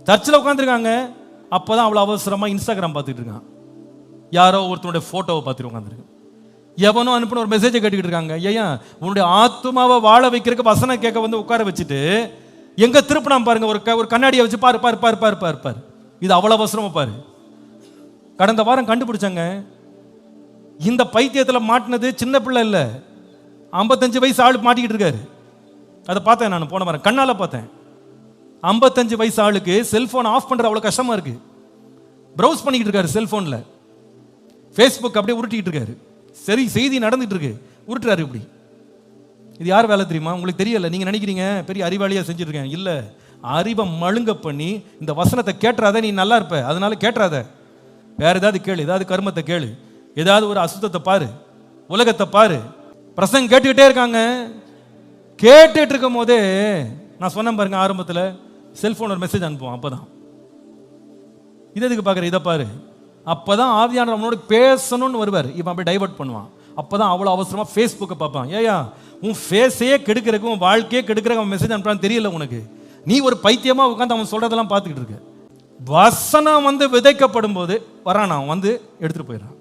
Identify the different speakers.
Speaker 1: சர்ச்சில் உட்காந்துருக்காங்க. அப்போதான் அவ்வளோ அவசரமாக இன்ஸ்டாகிராம் பார்த்துட்டு இருக்கான். யாரோ ஒருத்தனுடைய ஃபோட்டோவை பார்த்துட்டு உட்காந்துருக்கு. எவனோ அனுப்பின ஒரு மெசேஜை கேட்டுக்கிட்டு இருக்காங்க. ஏன் உன்னுடைய ஆத்மாவை வாழ வைக்கிறதுக்கு வசனம் கேட்க வந்து உட்கார வச்சுட்டு எங்க திருப்பினா பாருங்க, ஒரு கண்ணாடியை வச்சு பாரு பாரு பாரு பாரு பாரு பாரு. இது அவ்வளோ அவசரமா பாரு. கடந்த வாரம் கண்டுபிடிச்சாங்க, இந்த பைத்தியத்தில் மாட்டினது சின்ன பிள்ளை இல்லை, 55 வயசு ஆளு மாட்டிக்கிட்டு இருக்காரு. அதை பார்த்தேன் நான் போன வாரம் கண்ணால பார்த்தேன். 55 வயசு ஆளுக்கு செல்போன் ஆஃப் பண்றது அவ்வளோ கஷ்டமா இருக்கு. ப்ரௌஸ் பண்ணிக்கிட்டு இருக்காரு செல்போன்ல, ஃபேஸ்புக் அப்படியே உருட்டிக்கிட்டு இருக்காரு. சரி, செய்தி நடந்துட்டு இருக்கு, உருட்டுறாரு இப்படி. இது யார் வேலை தெரியுமா? உங்களுக்கு தெரியல. நீங்க நினைக்கிறீங்க பெரிய அறிவாளியா செஞ்சிருக்கேன். இல்ல, அறிவை மழுங்க பண்ணி இந்த வசனத்தை கேட்டுறாத, நீ நல்லா இருப்ப, அதனால கேட்டுறாத. வேற ஏதாவது கேளு, ஏதாவது கர்மத்தை கேளு, ஏதாவது ஒரு அசுத்தத்தை பாரு, உலகத்தை பாரு. பிரசங்க கேட்டுக்கிட்டே இருக்காங்க. கேட்டுட்டு இருக்கும் போதே நான் சொன்னேன் பாருங்க, ஆரம்பத்தில் செல்போன் ஒரு மெசேஜ் அனுப்புவோம். அப்பதான் இது எதுக்கு பார்க்குற, இதை பாரு. அப்பதான் ஆவியானவர் அவனோட பேசணும்னு வருவார். இவன் அப்படியே டைவர்ட் பண்ணுவான். அப்பதான் அவ்வளோ அவசரமா ஃபேஸ்புக்கை பார்ப்பான். ஏயா, உன் ஃபேஸையே கெடுக்கிறதுக்கு, உன் வாழ்க்கையே கெடுக்கிறக்கு அவன் மெசேஜ் அனுப்புறான்னு தெரியல உனக்கு. நீ ஒரு பைத்தியமா உட்காந்து அவன் சொல்றதெல்லாம் பார்த்துக்கிட்டு இருக்க. வசனம் வந்து விதைக்கப்படும் போது வரான், அவன் வந்து எடுத்துட்டு போயிடறான்.